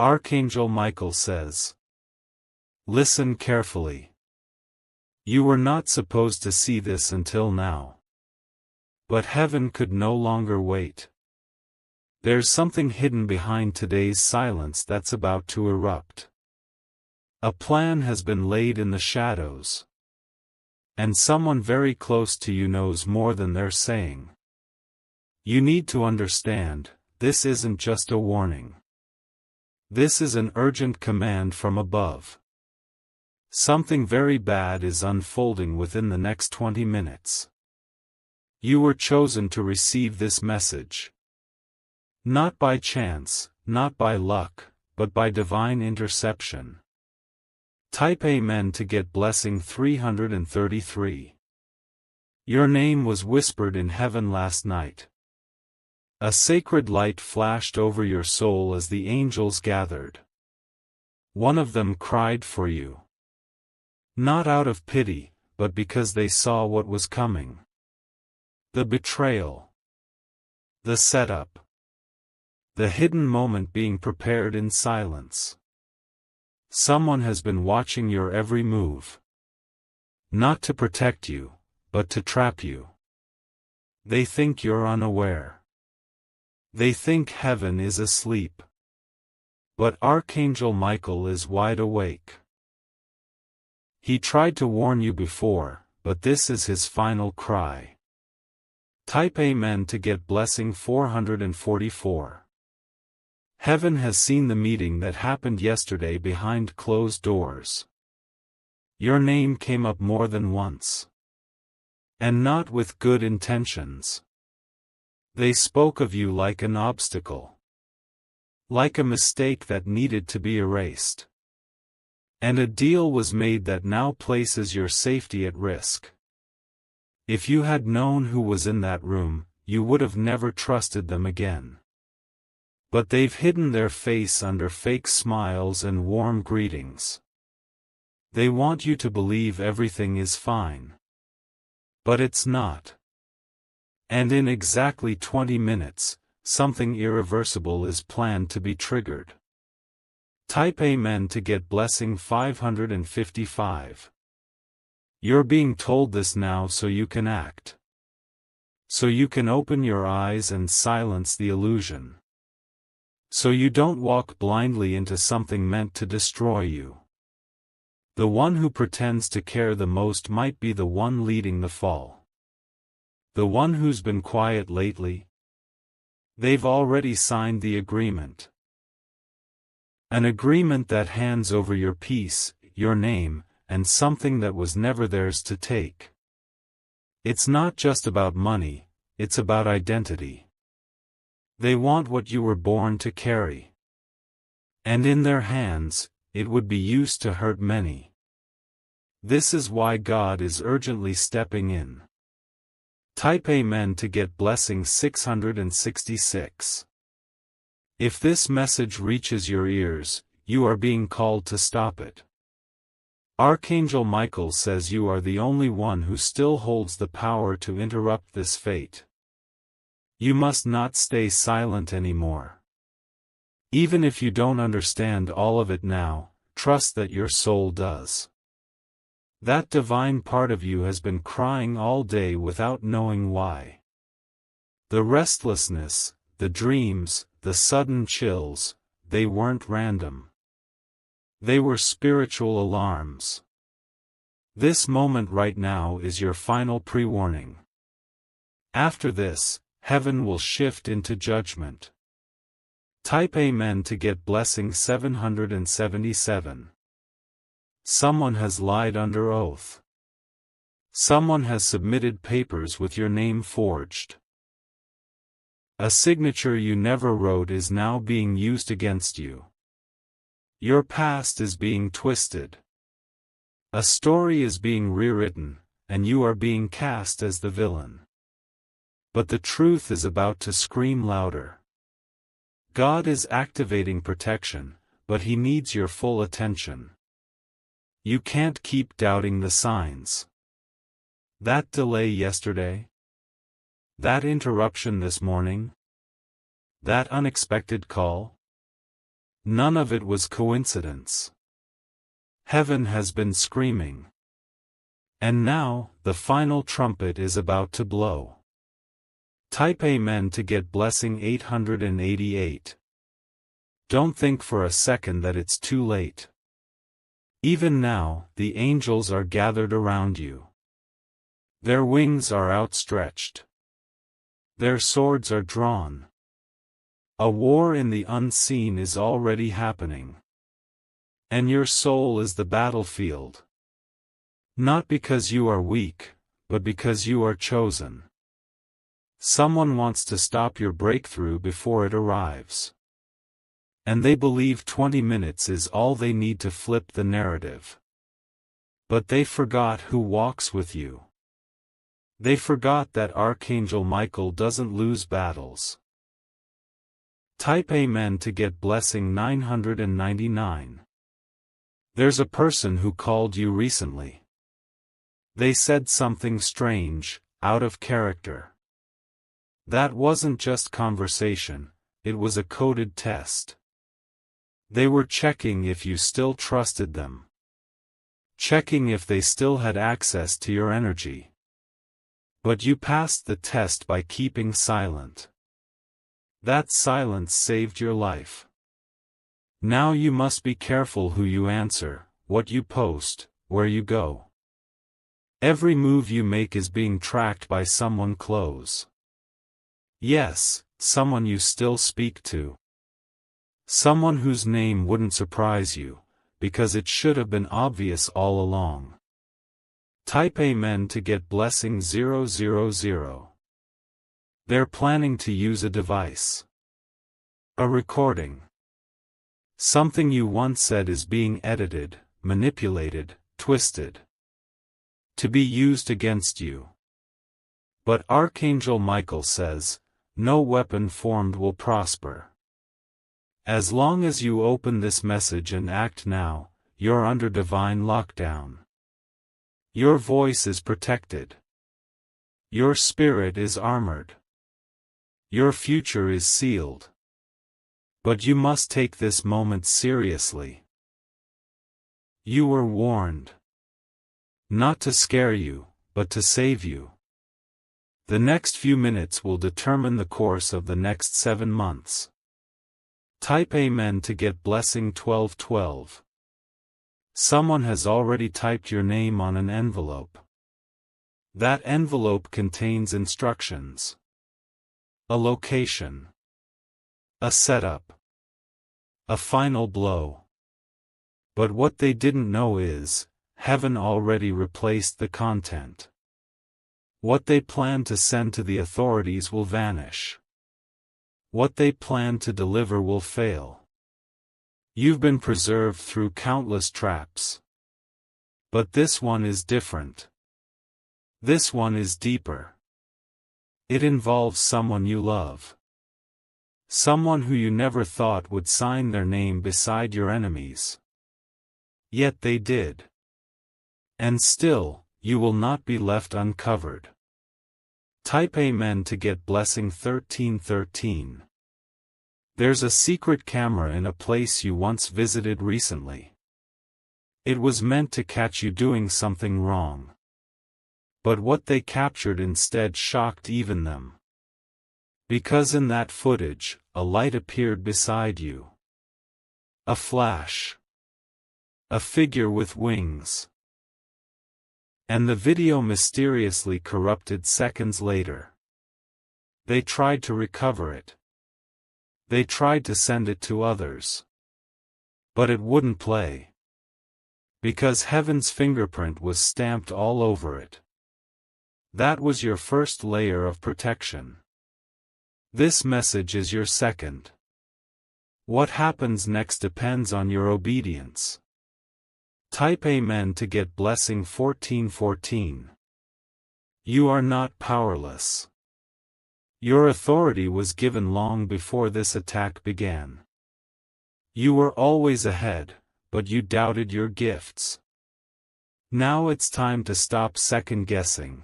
Archangel Michael says, listen carefully. You were not supposed to see this until now. But heaven could no longer wait. There's something hidden behind today's silence that's about to erupt. A plan has been laid in the shadows. And someone very close to you knows more than they're saying. You need to understand, this isn't just a warning. This is an urgent command from above. Something very bad is unfolding within the next 20 minutes. You were chosen to receive this message. Not by chance, not by luck, but by divine interception. Type Amen to get blessing 333. Your name was whispered in heaven last night. A sacred light flashed over your soul as the angels gathered. One of them cried for you. Not out of pity, but because they saw what was coming. The betrayal. The setup. The hidden moment being prepared in silence. Someone has been watching your every move. Not to protect you, but to trap you. They think you're unaware. They think heaven is asleep. But Archangel Michael is wide awake. He tried to warn you before, but this is his final cry. Type Amen to get blessing 444. Heaven has seen the meeting that happened yesterday behind closed doors. Your name came up more than once. And not with good intentions. They spoke of you like an obstacle. Like a mistake that needed to be erased. And a deal was made that now places your safety at risk. If you had known who was in that room, you would have never trusted them again. But they've hidden their face under fake smiles and warm greetings. They want you to believe everything is fine. But it's not. And in exactly 20 minutes, something irreversible is planned to be triggered. Type Amen to get blessing 555. You're being told this now so you can act. So you can open your eyes and silence the illusion. So you don't walk blindly into something meant to destroy you. The one who pretends to care the most might be the one leading the fall. The one who's been quiet lately. They've already signed the agreement. An agreement that hands over your peace, your name, and something that was never theirs to take. It's not just about money, it's about identity. They want what you were born to carry. And in their hands, it would be used to hurt many. This is why God is urgently stepping in. Type Amen to get blessing 666. If this message reaches your ears, you are being called to stop it. Archangel Michael says you are the only one who still holds the power to interrupt this fate. You must not stay silent anymore. Even if you don't understand all of it now, trust that your soul does. That divine part of you has been crying all day without knowing why. The restlessness, the dreams, the sudden chills, they weren't random. They were spiritual alarms. This moment right now is your final pre-warning. After this, heaven will shift into judgment. Type Amen to get blessing 777. Someone has lied under oath. Someone has submitted papers with your name forged. A signature you never wrote is now being used against you. Your past is being twisted. A story is being rewritten, and you are being cast as the villain. But the truth is about to scream louder. God is activating protection, but He needs your full attention. You can't keep doubting the signs. That delay yesterday? That interruption this morning? That unexpected call? None of it was coincidence. Heaven has been screaming. And now, the final trumpet is about to blow. Type Amen to get blessing 888. Don't think for a second that it's too late. Even now, the angels are gathered around you. Their wings are outstretched. Their swords are drawn. A war in the unseen is already happening. And your soul is the battlefield. Not because you are weak, but because you are chosen. Someone wants to stop your breakthrough before it arrives. And they believe 20 minutes is all they need to flip the narrative. But they forgot who walks with you. They forgot that Archangel Michael doesn't lose battles. Type Amen to get blessing 999. There's a person who called you recently. They said something strange, out of character. That wasn't just conversation, it was a coded test. They were checking if you still trusted them. Checking if they still had access to your energy. But you passed the test by keeping silent. That silence saved your life. Now you must be careful who you answer, what you post, where you go. Every move you make is being tracked by someone close. Yes, someone you still speak to. Someone whose name wouldn't surprise you, because it should have been obvious all along. Type Amen to get blessing 000. They're planning to use a device. A recording. Something you once said is being edited, manipulated, twisted. To be used against you. But Archangel Michael says, no weapon formed will prosper. As long as you open this message and act now, you're under divine lockdown. Your voice is protected. Your spirit is armored. Your future is sealed. But you must take this moment seriously. You were warned. Not to scare you, but to save you. The next few minutes will determine the course of the next 7 months. Type Amen to get blessing 1212. Someone has already typed your name on an envelope. That envelope contains instructions. A location. A setup. A final blow. But what they didn't know is, heaven already replaced the content. What they plan to send to the authorities will vanish. What they plan to deliver will fail. You've been preserved through countless traps. But this one is different. This one is deeper. It involves someone you love. Someone who you never thought would sign their name beside your enemies. Yet they did. And still, you will not be left uncovered. Type Amen to get blessing 1313. There's a secret camera in a place you once visited recently. It was meant to catch you doing something wrong. But what they captured instead shocked even them. Because in that footage, a light appeared beside you. A flash. A figure with wings. And the video mysteriously corrupted seconds later. They tried to recover it. They tried to send it to others. But it wouldn't play. Because heaven's fingerprint was stamped all over it. That was your first layer of protection. This message is your second. What happens next depends on your obedience. Type Amen to get blessing 1414. You are not powerless. Your authority was given long before this attack began. You were always ahead, but you doubted your gifts. Now it's time to stop second-guessing.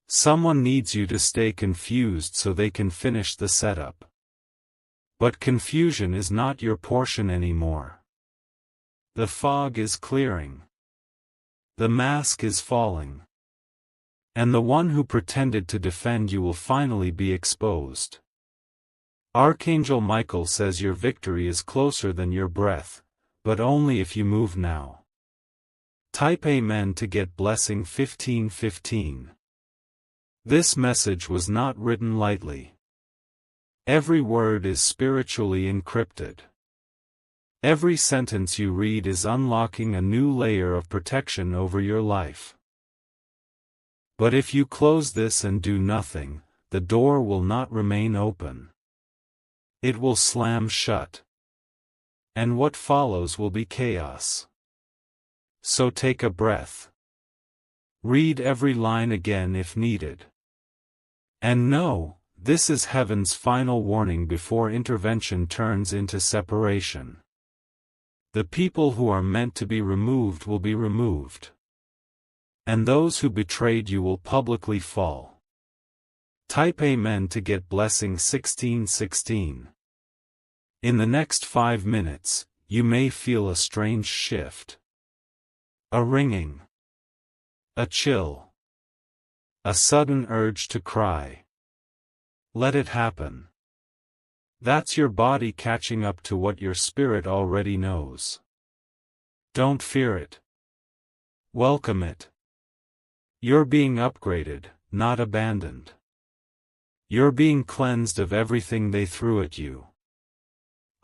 Someone needs you to stay confused so they can finish the setup. But confusion is not your portion anymore. The fog is clearing. The mask is falling. And the one who pretended to defend you will finally be exposed. Archangel Michael says your victory is closer than your breath, but only if you move now. Type Amen to get blessing 1515. This message was not written lightly. Every word is spiritually encrypted. Every sentence you read is unlocking a new layer of protection over your life. But if you close this and do nothing, the door will not remain open. It will slam shut. And what follows will be chaos. So take a breath. Read every line again if needed. And know, this is heaven's final warning before intervention turns into separation. The people who are meant to be removed will be removed. And those who betrayed you will publicly fall. Type Amen to get blessing 1616. In the next 5 minutes, you may feel a strange shift. A ringing. A chill. A sudden urge to cry. Let it happen. That's your body catching up to what your spirit already knows. Don't fear it. Welcome it. You're being upgraded, not abandoned. You're being cleansed of everything they threw at you.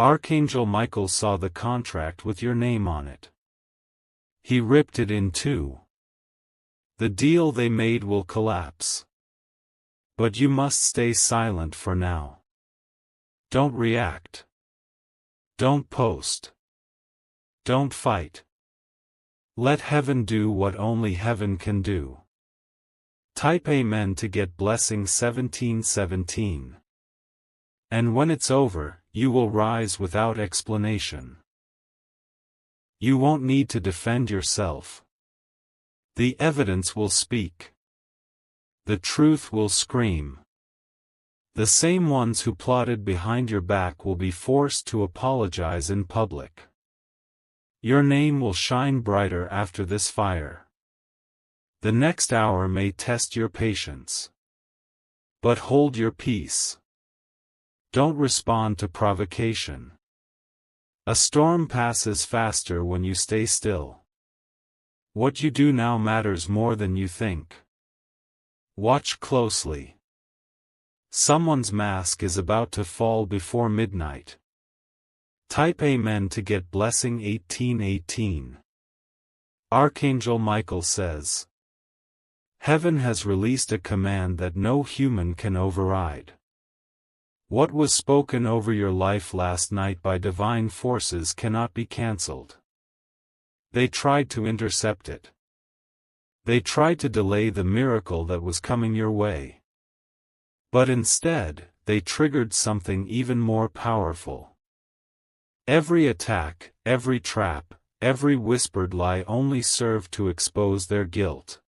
Archangel Michael saw the contract with your name on it. He ripped it in two. The deal they made will collapse. But you must stay silent for now. Don't react. Don't post. Don't fight. Let heaven do what only heaven can do. Type Amen to get blessing 1717. And when it's over, you will rise without explanation. You won't need to defend yourself. The evidence will speak. The truth will scream. The same ones who plotted behind your back will be forced to apologize in public. Your name will shine brighter after this fire. The next hour may test your patience. But hold your peace. Don't respond to provocation. A storm passes faster when you stay still. What you do now matters more than you think. Watch closely. Someone's mask is about to fall before midnight. Type Amen to get blessing 1818. Archangel Michael says, Heaven has released a command that no human can override. What was spoken over your life last night by divine forces cannot be cancelled. They tried to intercept it. They tried to delay the miracle that was coming your way. But instead, they triggered something even more powerful. Every attack, every trap, every whispered lie only served to expose their guilt.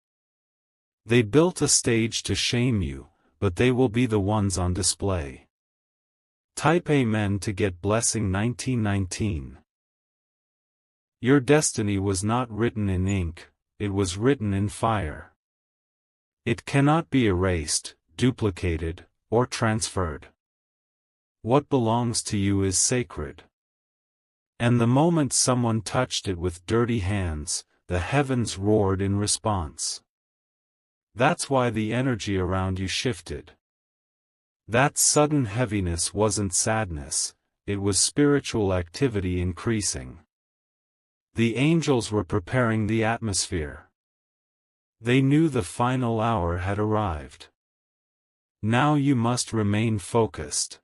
They built a stage to shame you, but they will be the ones on display. Type Amen to get blessing 1919. Your destiny was not written in ink, it was written in fire. It cannot be erased, duplicated, or transferred. What belongs to you is sacred. And the moment someone touched it with dirty hands, the heavens roared in response. That's why the energy around you shifted. That sudden heaviness wasn't sadness, it was spiritual activity increasing. The angels were preparing the atmosphere. They knew the final hour had arrived. Now you must remain focused.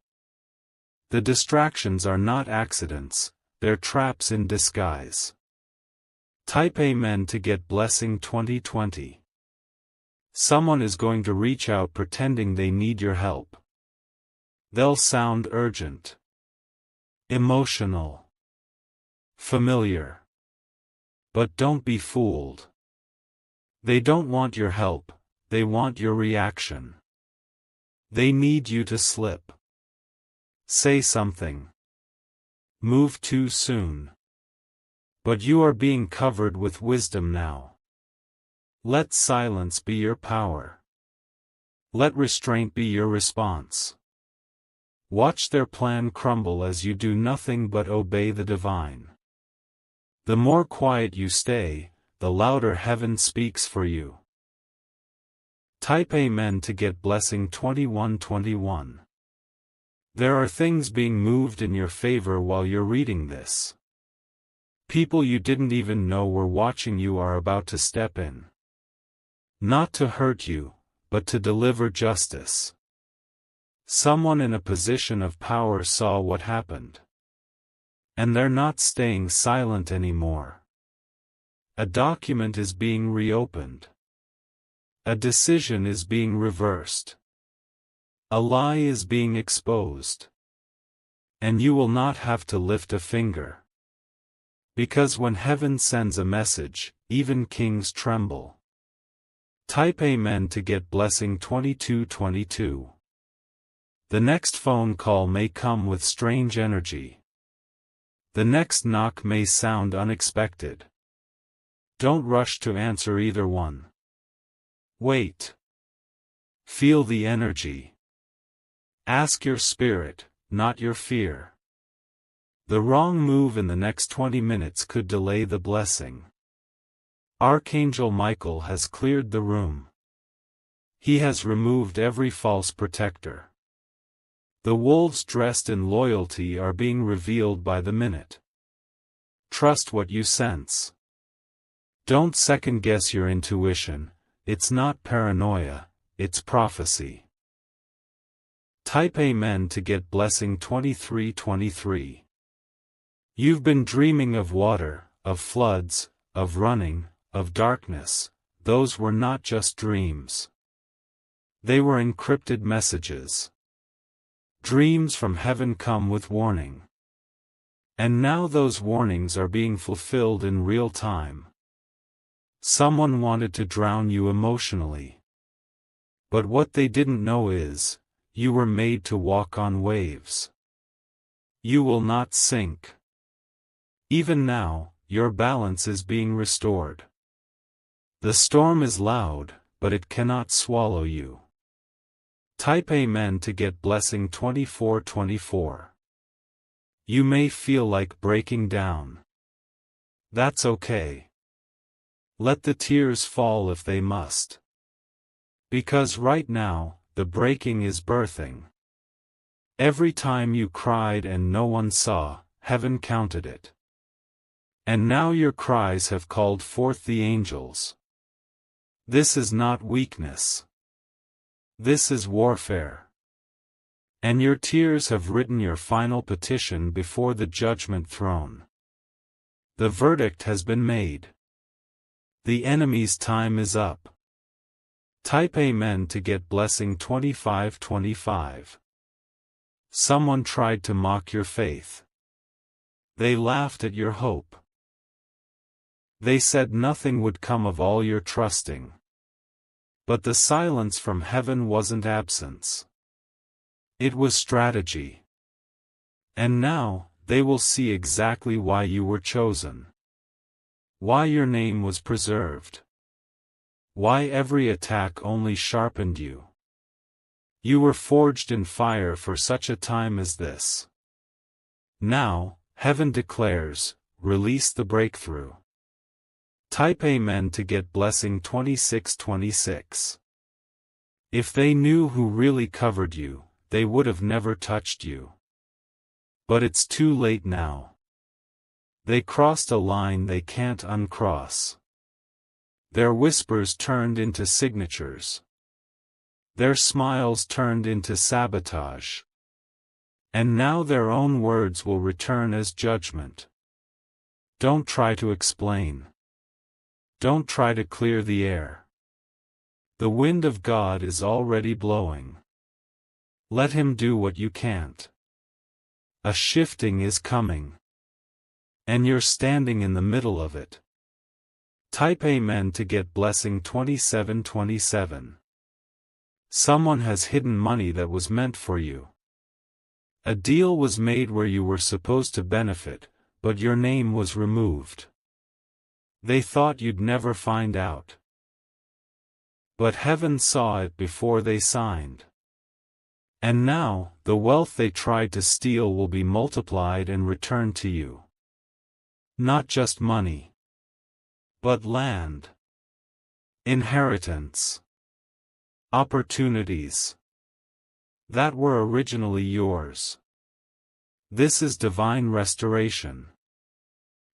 The distractions are not accidents, they're traps in disguise. Type Amen to get blessing 2020. Someone is going to reach out pretending they need your help. They'll sound urgent, emotional, familiar. But don't be fooled. They don't want your help, they want your reaction. They need you to slip. Say something. Move too soon. But you are being covered with wisdom now. Let silence be your power. Let restraint be your response. Watch their plan crumble as you do nothing but obey the divine. The more quiet you stay, the louder heaven speaks for you. Type Amen to get blessing 2121. There are things being moved in your favor while you're reading this. People you didn't even know were watching you are about to step in. Not to hurt you, but to deliver justice. Someone in a position of power saw what happened. And they're not staying silent anymore. A document is being reopened. A decision is being reversed. A lie is being exposed. And you will not have to lift a finger. Because when heaven sends a message, even kings tremble. Type Amen to get blessing 2222. The next phone call may come with strange energy. The next knock may sound unexpected. Don't rush to answer either one. Wait. Feel the energy. Ask your spirit, not your fear. The wrong move in the next 20 minutes could delay the blessing. Archangel Michael has cleared the room. He has removed every false protector. The wolves dressed in loyalty are being revealed by the minute. Trust what you sense. Don't second-guess your intuition. It's not paranoia, it's prophecy. Type Amen to get blessing 2323. You've been dreaming of water, of floods, of running, of darkness. Those were not just dreams. They were encrypted messages. Dreams from heaven come with warning. And now those warnings are being fulfilled in real time. Someone wanted to drown you emotionally. But what they didn't know is, you were made to walk on waves. You will not sink. Even now, your balance is being restored. The storm is loud, but it cannot swallow you. Type Amen to get blessing 2424. You may feel like breaking down. That's okay. Let the tears fall if they must. Because right now, the breaking is birthing. Every time you cried and no one saw, heaven counted it. And now your cries have called forth the angels. This is not weakness. This is warfare. And your tears have written your final petition before the judgment throne. The verdict has been made. The enemy's time is up. Type Amen to get blessing 2525. Someone tried to mock your faith. They laughed at your hope. They said nothing would come of all your trusting. But the silence from heaven wasn't absence. It was strategy. And now, they will see exactly why you were chosen. Why your name was preserved. Why every attack only sharpened you. You were forged in fire for such a time as this. Now, heaven declares, release the breakthrough. Type Amen to get blessing 2626. If they knew who really covered you, they would have never touched you. But it's too late now. They crossed a line they can't uncross. Their whispers turned into signatures. Their smiles turned into sabotage. And now their own words will return as judgment. Don't try to explain. Don't try to clear the air. The wind of God is already blowing. Let Him do what you can't. A shifting is coming. And you're standing in the middle of it. Type Amen to get blessing 2727. Someone has hidden money that was meant for you. A deal was made where you were supposed to benefit, but your name was removed. They thought you'd never find out. But heaven saw it before they signed. And now, the wealth they tried to steal will be multiplied and returned to you. Not just money, but land, inheritance, opportunities that were originally yours. This is divine restoration.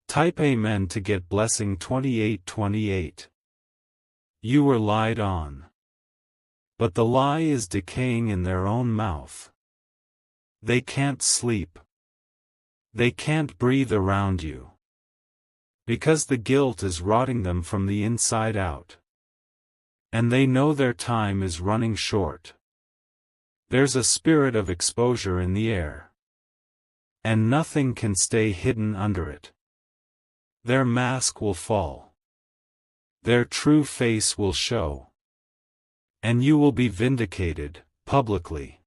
Type Amen to get blessing 2828. You were lied on. But the lie is decaying in their own mouth. They can't sleep. They can't breathe around you. Because the guilt is rotting them from the inside out. And they know their time is running short. There's a spirit of exposure in the air. And nothing can stay hidden under it. Their mask will fall. Their true face will show. And you will be vindicated, publicly.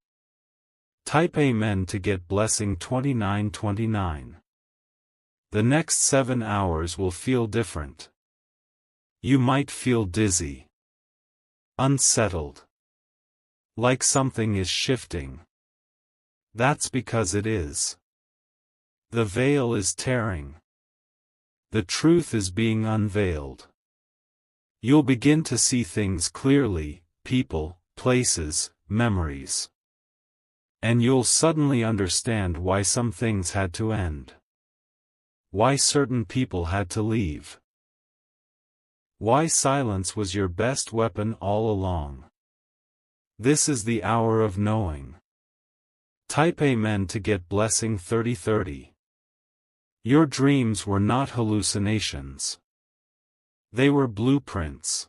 Type Amen to get blessing 2929. The next 7 hours will feel different. You might feel dizzy. Unsettled. Like something is shifting. That's because it is. The veil is tearing. The truth is being unveiled. You'll begin to see things clearly, people, places, memories. And you'll suddenly understand why some things had to end. Why certain people had to leave. Why silence was your best weapon all along. This is the hour of knowing. Type Amen to get blessing 3030. Your dreams were not hallucinations. They were blueprints.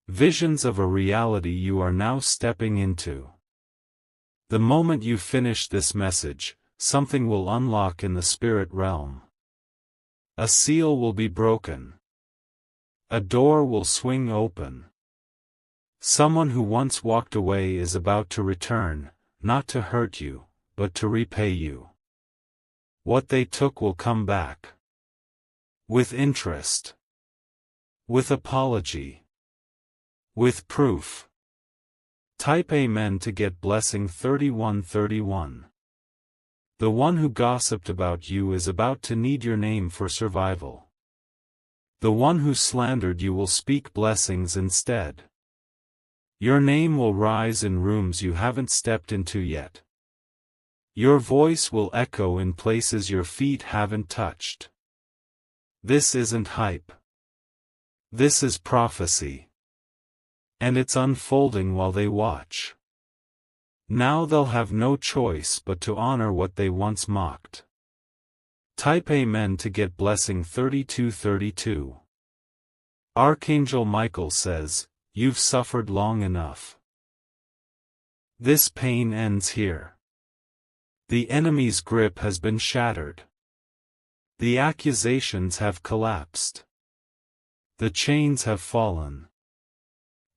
Visions of a reality you are now stepping into. The moment you finish this message, something will unlock in the spirit realm. A seal will be broken. A door will swing open. Someone who once walked away is about to return, not to hurt you, but to repay you. What they took will come back. With interest. With apology. With proof. Type Amen to get blessing 3131. The one who gossiped about you is about to need your name for survival. The one who slandered you will speak blessings instead. Your name will rise in rooms you haven't stepped into yet. Your voice will echo in places your feet haven't touched. This isn't hype. This is prophecy. And it's unfolding while they watch. Now they'll have no choice but to honor what they once mocked. Type Amen to get blessing 3232. Archangel Michael says, you've suffered long enough. This pain ends here. The enemy's grip has been shattered. The accusations have collapsed. The chains have fallen.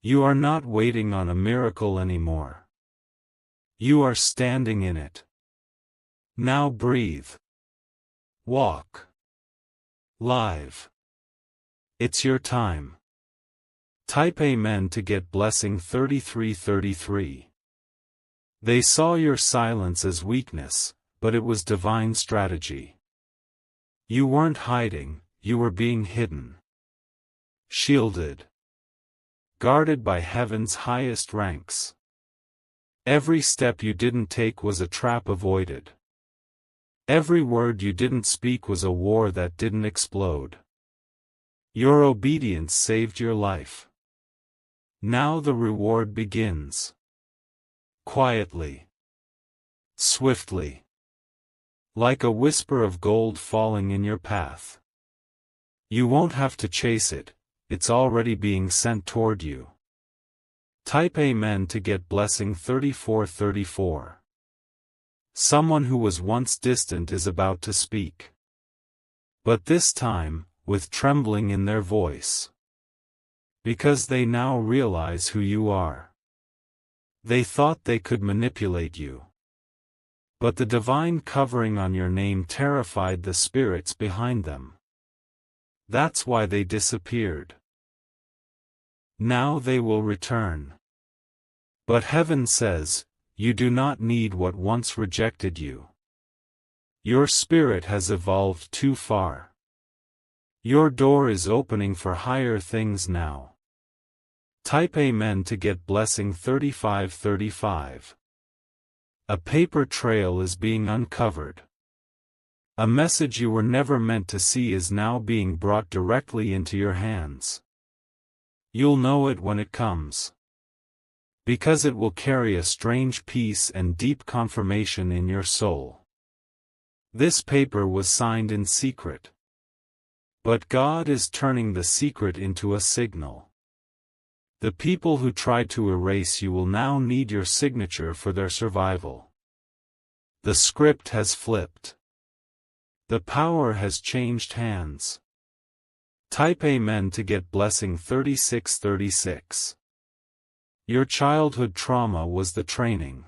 You are not waiting on a miracle anymore. You are standing in it. Now breathe. Walk. Live. It's your time. Type Amen to get blessing 3333. They saw your silence as weakness, but it was divine strategy. You weren't hiding, you were being hidden. Shielded. Guarded by heaven's highest ranks. Every step you didn't take was a trap avoided. Every word you didn't speak was a war that didn't explode. Your obedience saved your life. Now the reward begins. Quietly. Swiftly. Like a whisper of gold falling in your path. You won't have to chase it, it's already being sent toward you. Type Amen to get blessing 3434. Someone who was once distant is about to speak. But this time, with trembling in their voice. Because they now realize who you are. They thought they could manipulate you. But the divine covering on your name terrified the spirits behind them. That's why they disappeared. Now they will return. But heaven says, you do not need what once rejected you. Your spirit has evolved too far. Your door is opening for higher things now. Type Amen to get blessing 3535. A paper trail is being uncovered. A message you were never meant to see is now being brought directly into your hands. You'll know it when it comes. Because it will carry a strange peace and deep confirmation in your soul. This paper was signed in secret. But God is turning the secret into a signal. The people who tried to erase you will now need your signature for their survival. The script has flipped. The power has changed hands. Type Amen to get blessing 3636. Your childhood trauma was the training.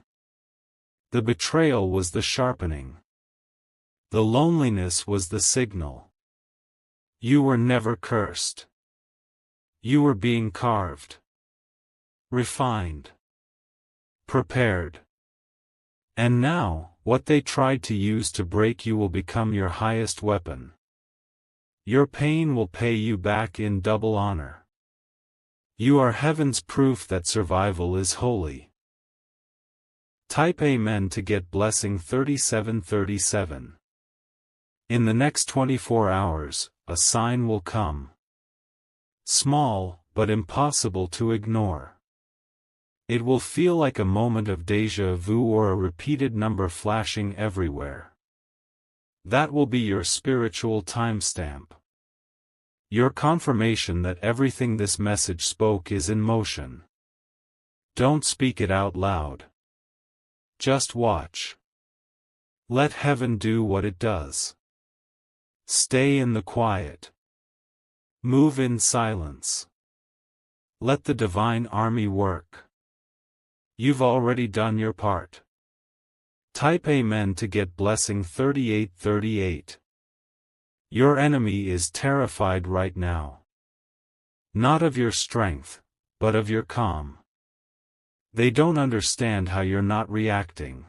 The betrayal was the sharpening. The loneliness was the signal. You were never cursed. You were being carved. Refined. Prepared. And now, what they tried to use to break you will become your highest weapon. Your pain will pay you back in double honor. You are heaven's proof that survival is holy. Type Amen to get blessing 3737. In the next 24 hours, a sign will come. Small, but impossible to ignore. It will feel like a moment of déjà vu or a repeated number flashing everywhere. That will be your spiritual timestamp. Your confirmation that everything this message spoke is in motion. Don't speak it out loud. Just watch. Let heaven do what it does. Stay in the quiet. Move in silence. Let the divine army work. You've already done your part. Type Amen to get blessing 3838. Your enemy is terrified right now. Not of your strength, but of your calm. They don't understand how you're not reacting.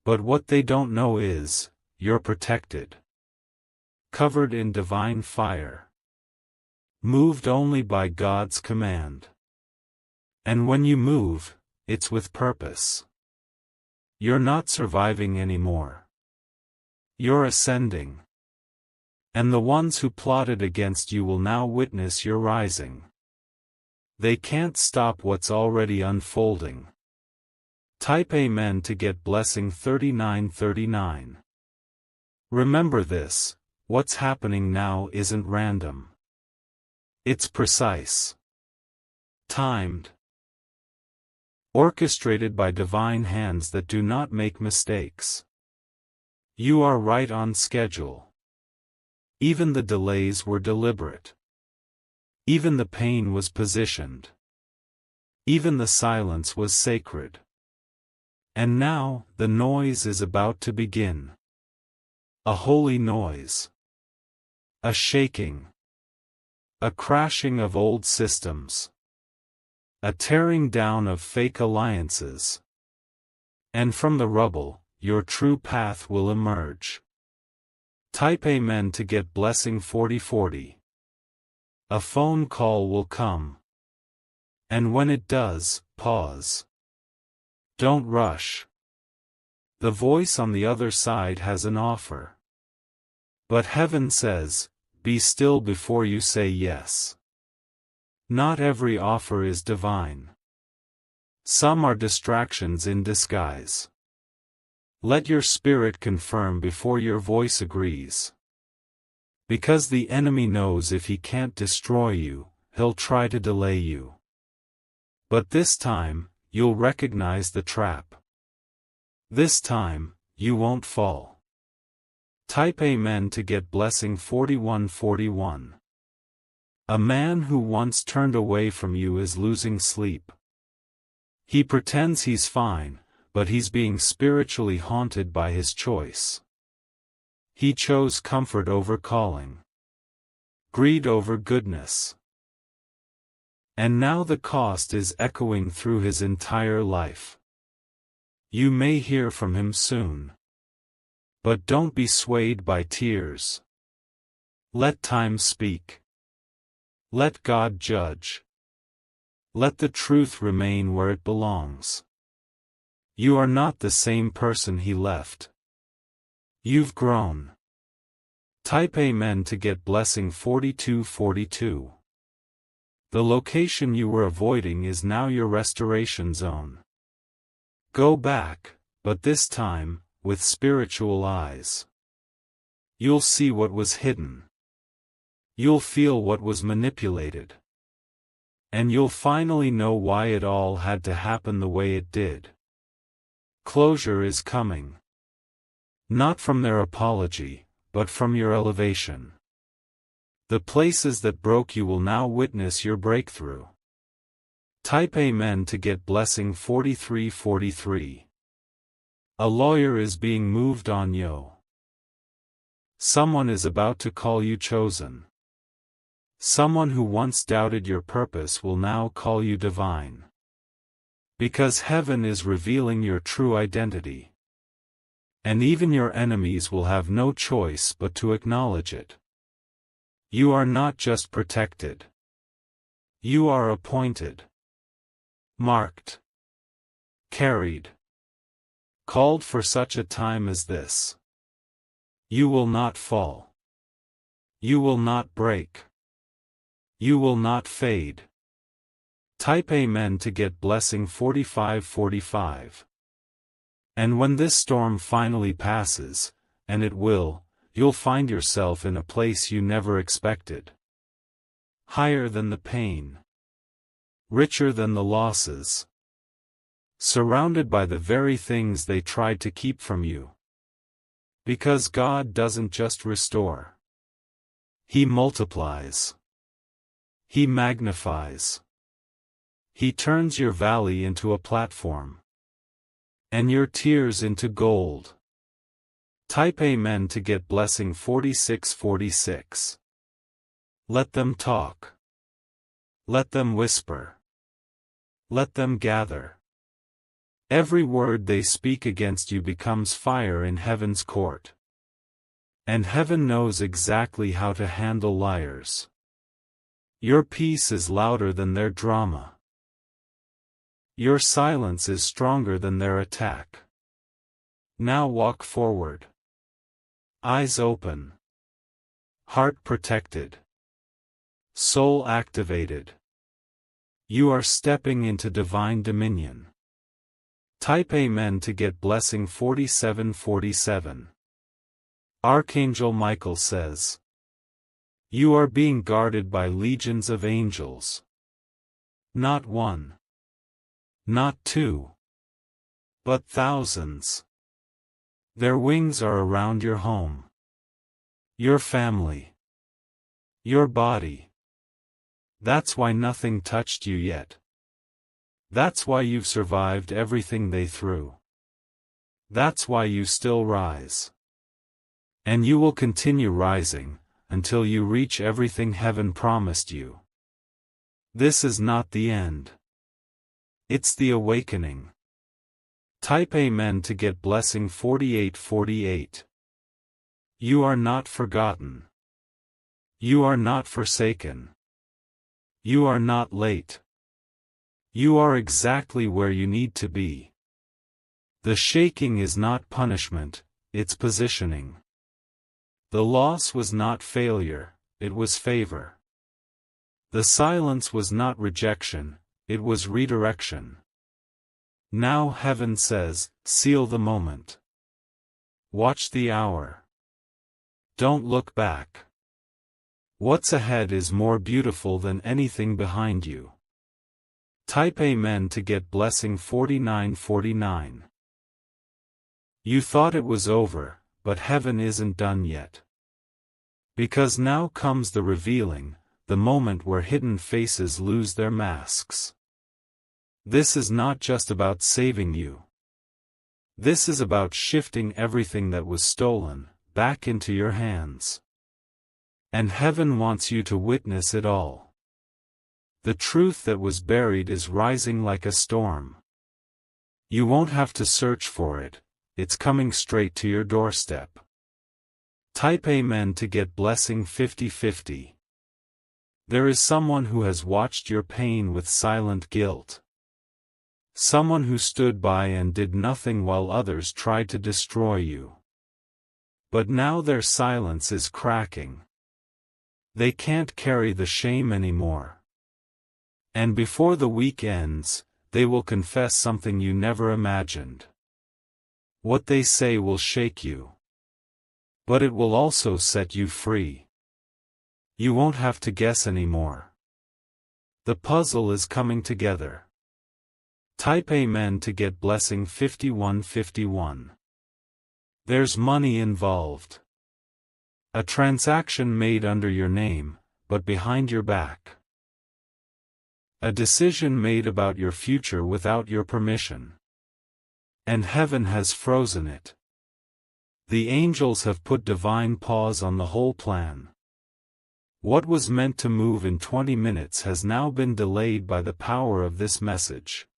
But what they don't know is, you're protected. Covered in divine fire. Moved only by God's command. And when you move, it's with purpose. You're not surviving anymore. You're ascending. And the ones who plotted against you will now witness your rising. They can't stop what's already unfolding. Type Amen to get blessing 3939. Remember this, what's happening now isn't random. It's precise. Timed. Orchestrated by divine hands that do not make mistakes. You are right on schedule. Even the delays were deliberate. Even the pain was positioned. Even the silence was sacred. And now, the noise is about to begin. A holy noise. A shaking. A crashing of old systems. A tearing down of fake alliances. And from the rubble, your true path will emerge. Type Amen to get blessing 4040. A phone call will come. And when it does, pause. Don't rush. The voice on the other side has an offer. But heaven says, be still before you say yes. Not every offer is divine. Some are distractions in disguise. Let your spirit confirm before your voice agrees. Because the enemy knows if he can't destroy you, he'll try to delay you. But this time, you'll recognize the trap. This time, you won't fall. Type Amen to get blessing 4141. A man who once turned away from you is losing sleep. He pretends he's fine, but he's being spiritually haunted by his choice. He chose comfort over calling, greed over goodness. And now the cost is echoing through his entire life. You may hear from him soon. But don't be swayed by tears. Let time speak. Let God judge. Let the truth remain where it belongs. You are not the same person he left. You've grown. Type Amen to get blessing 4242. The location you were avoiding is now your restoration zone. Go back, but this time, with spiritual eyes. You'll see what was hidden. You'll feel what was manipulated. And you'll finally know why it all had to happen the way it did. Closure is coming. Not from their apology, but from your elevation. The places that broke you will now witness your breakthrough. Type Amen to get blessing 4343. A lawyer is being moved on you. Someone is about to call you chosen. Someone who once doubted your purpose will now call you divine. Because heaven is revealing your true identity. And even your enemies will have no choice but to acknowledge it. You are not just protected. You are appointed. Marked. Carried. Called for such a time as this. You will not fall. You will not break. You will not fade. Type Amen to get blessing 4545. And when this storm finally passes, and it will, you'll find yourself in a place you never expected. Higher than the pain. Richer than the losses. Surrounded by the very things they tried to keep from you. Because God doesn't just restore. He multiplies. He magnifies. He turns your valley into a platform. And your tears into gold. Type Amen to get blessing 4646. Let them talk. Let them whisper. Let them gather. Every word they speak against you becomes fire in heaven's court. And heaven knows exactly how to handle liars. Your peace is louder than their drama. Your silence is stronger than their attack. Now walk forward. Eyes open. Heart protected. Soul activated. You are stepping into divine dominion. Type Amen to get blessing 4747. Archangel Michael says, you are being guarded by legions of angels. Not one. Not two. But thousands. Their wings are around your home. Your family. Your body. That's why nothing touched you yet. That's why you've survived everything they threw. That's why you still rise. And you will continue rising, until you reach everything heaven promised you. This is not the end. It's the awakening. Type Amen to get blessing 4848. You are not forgotten. You are not forsaken. You are not late. You are exactly where you need to be. The shaking is not punishment, it's positioning. The loss was not failure, it was favor. The silence was not rejection, it was redirection. Now heaven says, seal the moment. Watch the hour. Don't look back. What's ahead is more beautiful than anything behind you. Type Amen to get blessing 4949. You thought it was over, but heaven isn't done yet. Because now comes the revealing, the moment where hidden faces lose their masks. This is not just about saving you. This is about shifting everything that was stolen, back into your hands. And heaven wants you to witness it all. The truth that was buried is rising like a storm. You won't have to search for it, it's coming straight to your doorstep. Type Amen to get blessing 50/50. There is someone who has watched your pain with silent guilt. Someone who stood by and did nothing while others tried to destroy you. But now their silence is cracking. They can't carry the shame anymore. And before the week ends, they will confess something you never imagined. What they say will shake you. But it will also set you free. You won't have to guess anymore. The puzzle is coming together. Type Amen to get blessing 51/51. There's money involved. A transaction made under your name, but behind your back. A decision made about your future without your permission. And heaven has frozen it. The angels have put divine pause on the whole plan. What was meant to move in 20 minutes has now been delayed by the power of this message.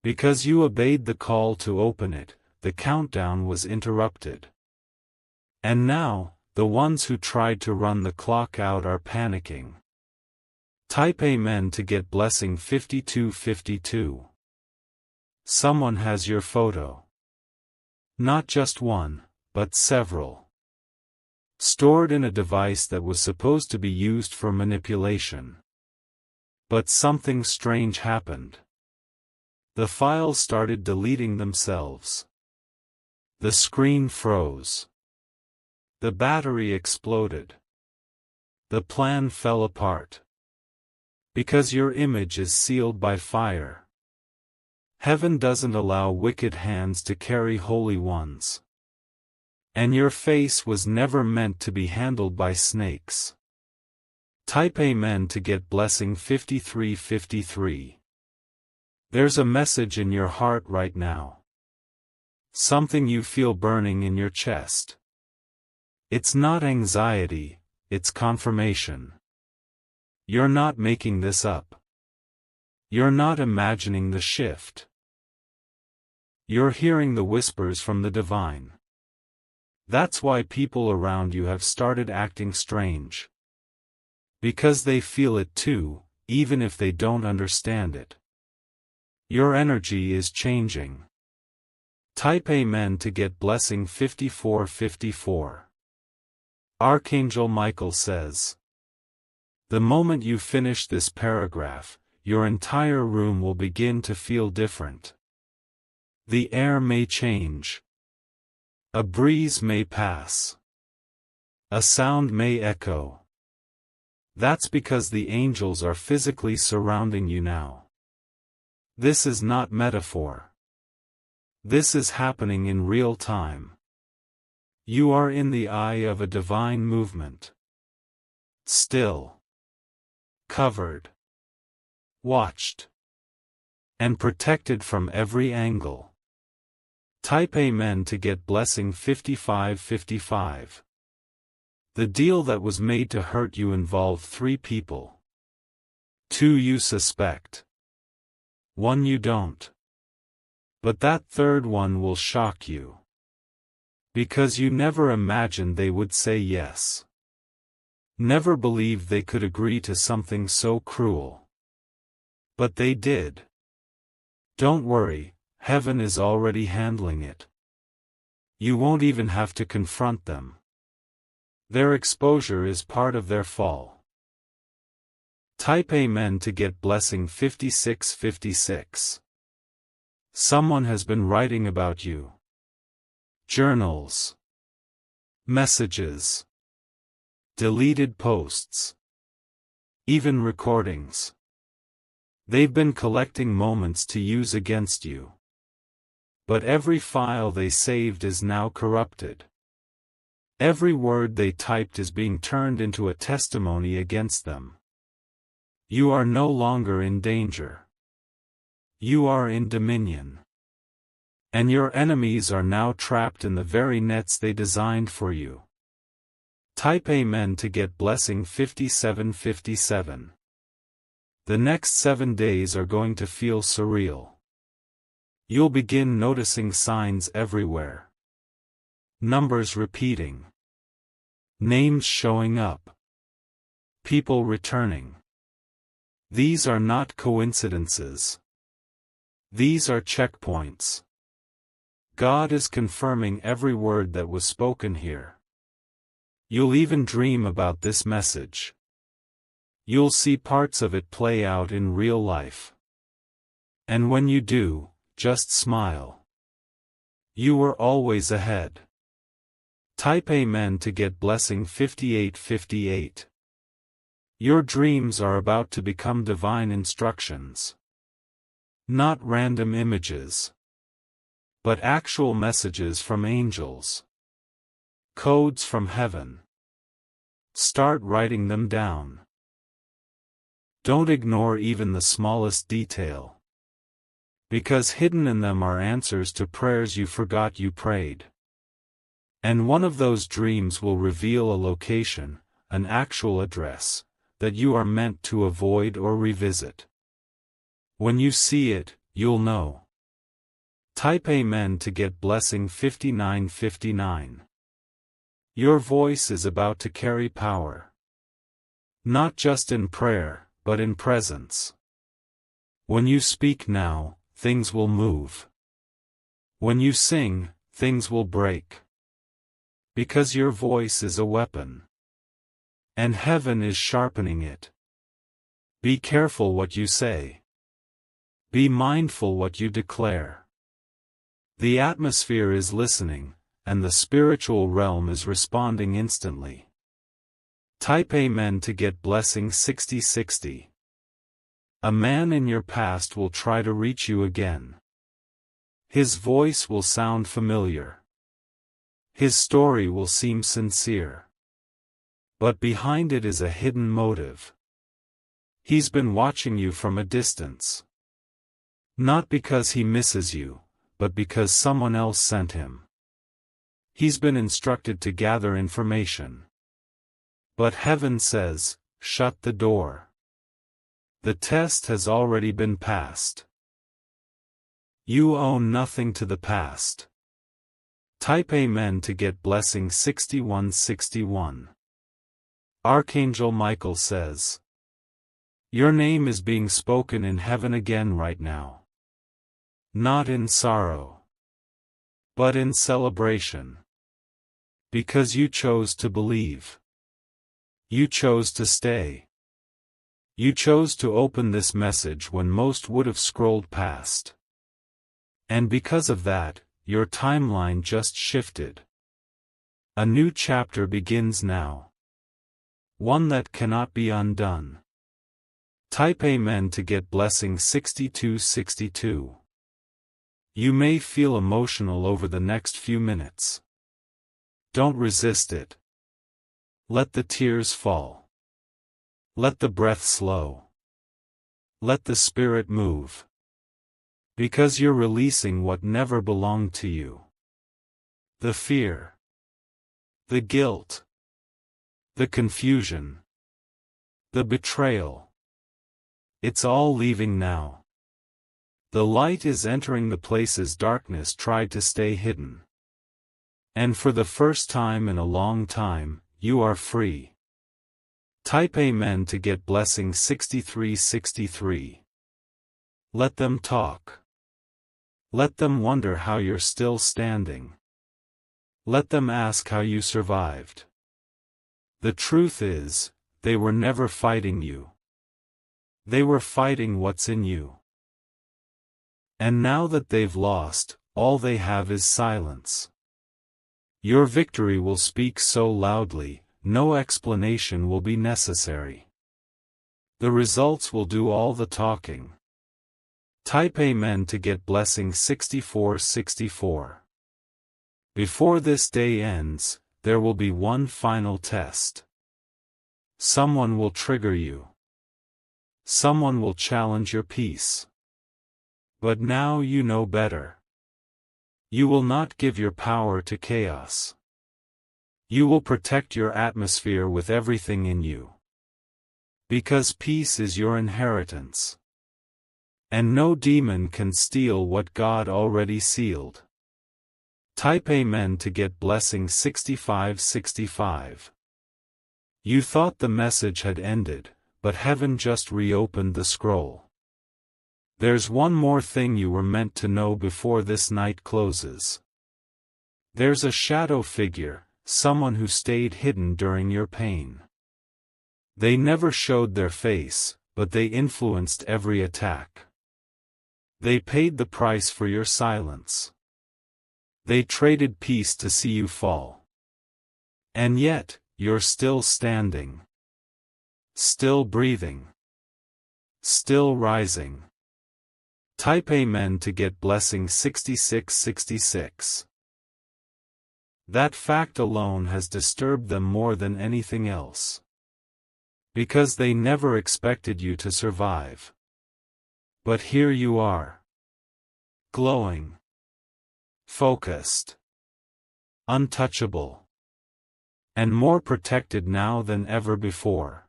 Because you obeyed the call to open it, the countdown was interrupted. And now, the ones who tried to run the clock out are panicking. Type Amen to get blessing 52/52. Someone has your photo. Not just one, but several. Stored in a device that was supposed to be used for manipulation. But something strange happened. The files started deleting themselves. The screen froze. The battery exploded. The plan fell apart. Because your image is sealed by fire. Heaven doesn't allow wicked hands to carry holy ones. And your face was never meant to be handled by snakes. Type Amen to get blessing 53/53. There's a message in your heart right now. Something you feel burning in your chest. It's not anxiety, it's confirmation. You're not making this up. You're not imagining the shift. You're hearing the whispers from the divine. That's why people around you have started acting strange. Because they feel it too, even if they don't understand it. Your energy is changing. Type Amen to get blessing 54/54. Archangel Michael says, the moment you finish this paragraph, your entire room will begin to feel different. The air may change. A breeze may pass. A sound may echo. That's because the angels are physically surrounding you now. This is not metaphor. This is happening in real time. You are in the eye of a divine movement. Still. Covered. Watched. And protected from every angle. Type Amen to get blessing 55/55. The deal that was made to hurt you involved 3 people. 2 you suspect. 1 you don't. But that third one will shock you. Because you never imagined they would say yes. Never believed they could agree to something so cruel. But they did. Don't worry, heaven is already handling it. You won't even have to confront them. Their exposure is part of their fall. Type Amen to get blessing 56/56. Someone has been writing about you. Journals. Messages. Deleted posts. Even recordings. They've been collecting moments to use against you. But every file they saved is now corrupted. Every word they typed is being turned into a testimony against them. You are no longer in danger. You are in dominion. And your enemies are now trapped in the very nets they designed for you. Type Amen to get blessing 5757. The next 7 days are going to feel surreal. You'll begin noticing signs everywhere. Numbers repeating. Names showing up. People returning. These are not coincidences. These are checkpoints. God is confirming every word that was spoken here. You'll even dream about this message. You'll see parts of it play out in real life. And when you do, just smile. You were always ahead. Type Amen to get blessing 5858. Your dreams are about to become divine instructions. Not random images, but actual messages from angels. Codes from heaven. Start writing them down. Don't ignore even the smallest detail. Because hidden in them are answers to prayers you forgot you prayed. And one of those dreams will reveal a location, an actual address, that you are meant to avoid or revisit. When you see it, you'll know. Type Amen to get blessing 5959. Your voice is about to carry power. Not just in prayer, but in presence. When you speak now, things will move. When you sing, things will break. Because your voice is a weapon. And heaven is sharpening it. Be careful what you say. Be mindful what you declare. The atmosphere is listening, and the spiritual realm is responding instantly. Type Amen to get blessing 6060. A man in your past will try to reach you again. His voice will sound familiar. His story will seem sincere. But behind it is a hidden motive. He's been watching you from a distance. Not because he misses you, but because someone else sent him. He's been instructed to gather information. But heaven says, shut the door. The test has already been passed. You owe nothing to the past. Type Amen to get blessing 6161. Archangel Michael says, your name is being spoken in heaven again right now. Not in sorrow, but in celebration. Because you chose to believe. You chose to stay. You chose to open this message when most would have scrolled past. And because of that, your timeline just shifted. A new chapter begins now. One that cannot be undone. Type Amen to get blessing 6262. You may feel emotional over the next few minutes. Don't resist it. Let the tears fall. Let the breath slow. Let the spirit move. Because you're releasing what never belonged to you. The fear. The guilt. The confusion. The betrayal. It's all leaving now. The light is entering the places darkness tried to stay hidden. And for the first time in a long time, you are free. Type Amen to get blessing 6363. Let them talk. Let them wonder how you're still standing. Let them ask how you survived. The truth is, they were never fighting you. They were fighting what's in you. And now that they've lost, all they have is silence. Your victory will speak so loudly, no explanation will be necessary. The results will do all the talking. Type Amen to get blessing 6464. Before this day ends, there will be one final test. Someone will trigger you. Someone will challenge your peace. But now you know better. You will not give your power to chaos. You will protect your atmosphere with everything in you. Because peace is your inheritance. And no demon can steal what God already sealed. Type Amen to get blessing 6565. You thought the message had ended, but heaven just reopened the scroll. There's one more thing you were meant to know before this night closes. There's a shadow figure, someone who stayed hidden during your pain. They never showed their face, but they influenced every attack. They paid the price for your silence. They traded peace to see you fall. And yet, you're still standing. Still breathing. Still rising. Type Amen to get blessing 6666. That fact alone has disturbed them more than anything else. Because they never expected you to survive. But here you are. Glowing. Focused. Untouchable. And more protected now than ever before.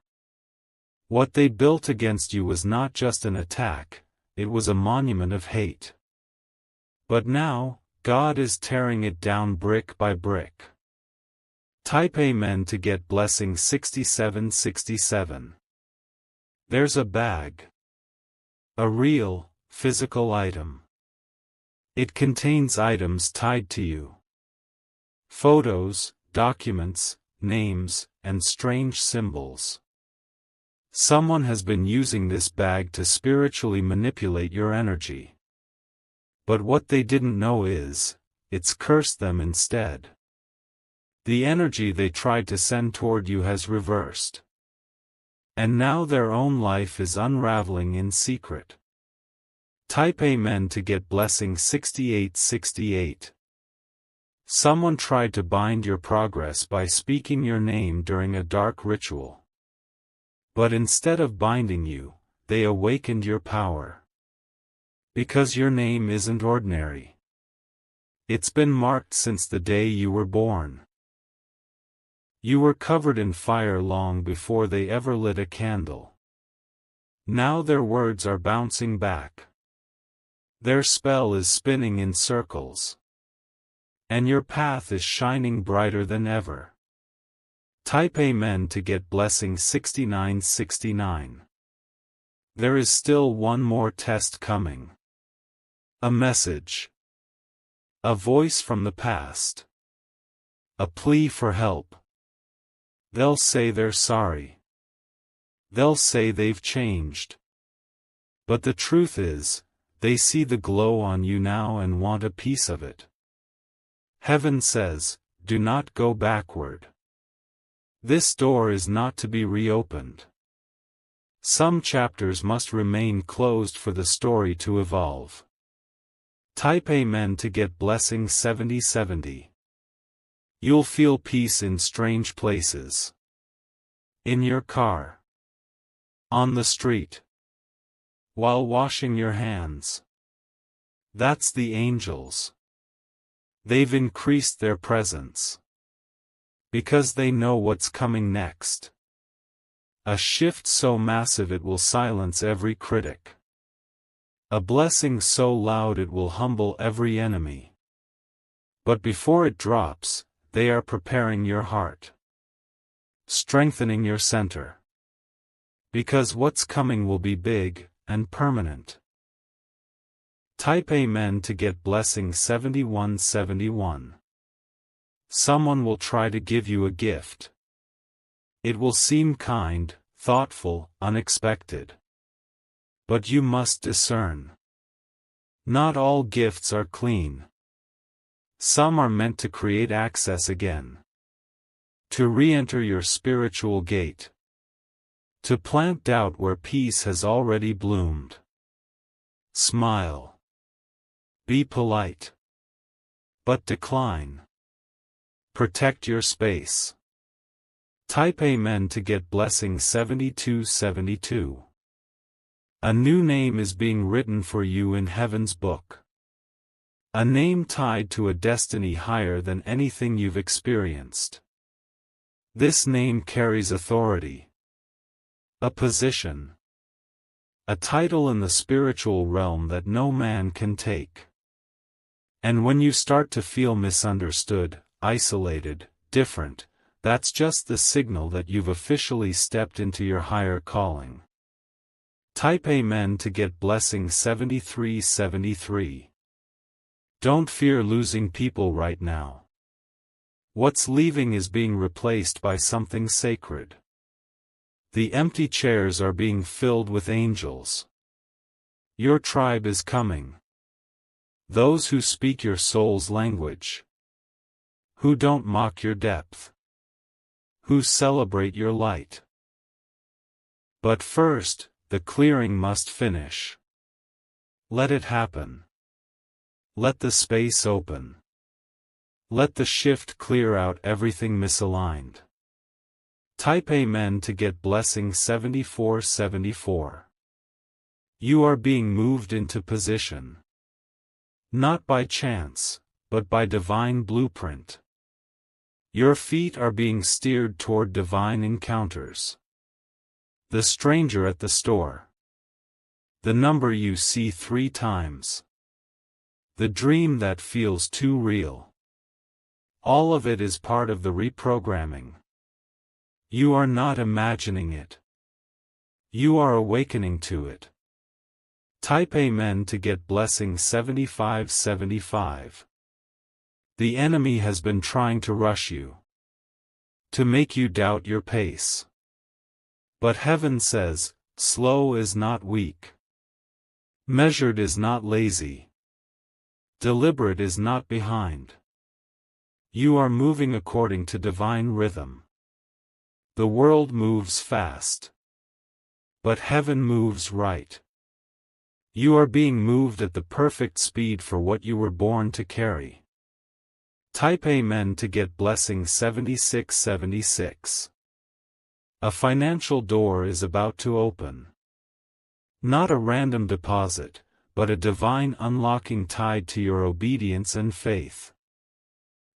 What they built against you was not just an attack, it was a monument of hate. But now, God is tearing it down brick by brick. Type Amen to get blessing 6767. There's a bag. A real, physical item. It contains items tied to you. Photos, documents, names, and strange symbols. Someone has been using this bag to spiritually manipulate your energy. But what they didn't know is, it's cursed them instead. The energy they tried to send toward you has reversed. And now their own life is unraveling in secret. Type Amen to get blessing 6868. Someone tried to bind your progress by speaking your name during a dark ritual. But instead of binding you, they awakened your power. Because your name isn't ordinary. It's been marked since the day you were born. You were covered in fire long before they ever lit a candle. Now their words are bouncing back. Their spell is spinning in circles. And your path is shining brighter than ever. Type Amen to get blessing 6969. There is still one more test coming. A message. A voice from the past. A plea for help. They'll say they're sorry. They'll say they've changed. But the truth is, they see the glow on you now and want a piece of it. Heaven says, do not go backward. This door is not to be reopened. Some chapters must remain closed for the story to evolve. Type Amen to get blessing 7070. You'll feel peace in strange places. In your car. On the street. While washing your hands. That's the angels. They've increased their presence. Because they know what's coming next. A shift so massive it will silence every critic. A blessing so loud it will humble every enemy. But before it drops, they are preparing your heart. Strengthening your center. Because what's coming will be big and permanent. Type Amen to get blessing 7171. Someone will try to give you a gift. It will seem kind, thoughtful, unexpected. But you must discern. Not all gifts are clean. Some are meant to create access again. To re-enter your spiritual gate. To plant doubt where peace has already bloomed. Smile. Be polite. But decline. Protect your space. Type Amen to get blessing 7272. A new name is being written for you in Heaven's book. A name tied to a destiny higher than anything you've experienced. This name carries authority. A position. A title in the spiritual realm that no man can take. And when you start to feel misunderstood, isolated, different, that's just the signal that you've officially stepped into your higher calling. Type Amen to get blessing 7373. Don't fear losing people right now. What's leaving is being replaced by something sacred. The empty chairs are being filled with angels. Your tribe is coming. Those who speak your soul's language. Who don't mock your depth. Who celebrate your light. But first, the clearing must finish. Let it happen. Let the space open. Let the shift clear out everything misaligned. Type Amen to get blessing 7474. You are being moved into position. Not by chance, but by divine blueprint. Your feet are being steered toward divine encounters. The stranger at the store. The number you see 3 times. The dream that feels too real. All of it is part of the reprogramming. You are not imagining it. You are awakening to it. Type Amen to get blessing 7575. The enemy has been trying to rush you. To make you doubt your pace. But heaven says, slow is not weak. Measured is not lazy. Deliberate is not behind. You are moving according to divine rhythm. The world moves fast. But heaven moves right. You are being moved at the perfect speed for what you were born to carry. Type Amen to get blessing 7676. A financial door is about to open. Not a random deposit, but a divine unlocking tied to your obedience and faith.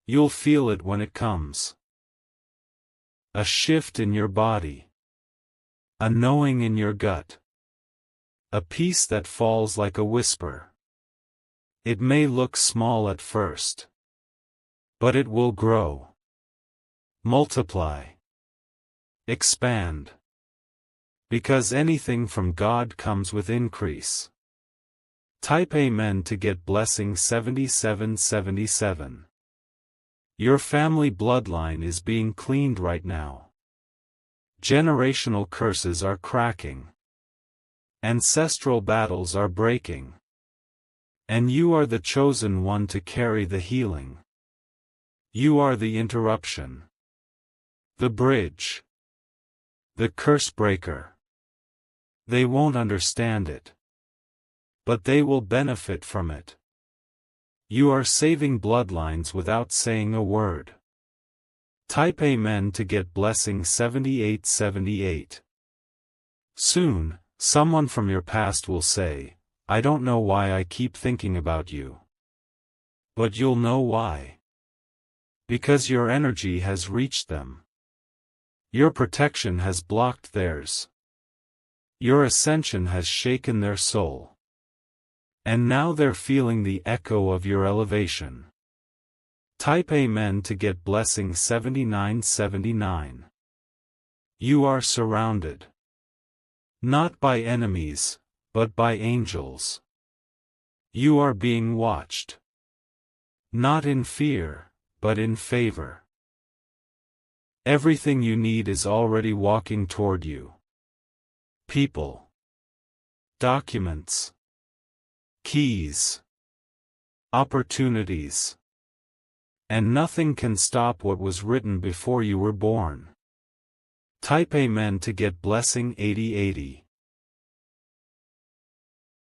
You'll feel it when it comes. A shift in your body. A knowing in your gut. A peace that falls like a whisper. It may look small at first. But it will grow. Multiply. Expand. Because anything from God comes with increase. Type Amen to get blessing 7777. Your family bloodline is being cleaned right now. Generational curses are cracking. Ancestral battles are breaking. And you are the chosen one to carry the healing. You are the interruption. The bridge. The curse breaker. They won't understand it. But they will benefit from it. You are saving bloodlines without saying a word. Type Amen to get blessing 7878. Soon, someone from your past will say, I don't know why I keep thinking about you. But you'll know why. Because your energy has reached them. Your protection has blocked theirs. Your ascension has shaken their soul. And now they're feeling the echo of your elevation. Type Amen to get blessing 7979. You are surrounded. Not by enemies, but by angels. You are being watched. Not in fear, but in favor. Everything you need is already walking toward you. People. Documents. Keys. Opportunities. And nothing can stop what was written before you were born. Type Amen to get blessing 8080.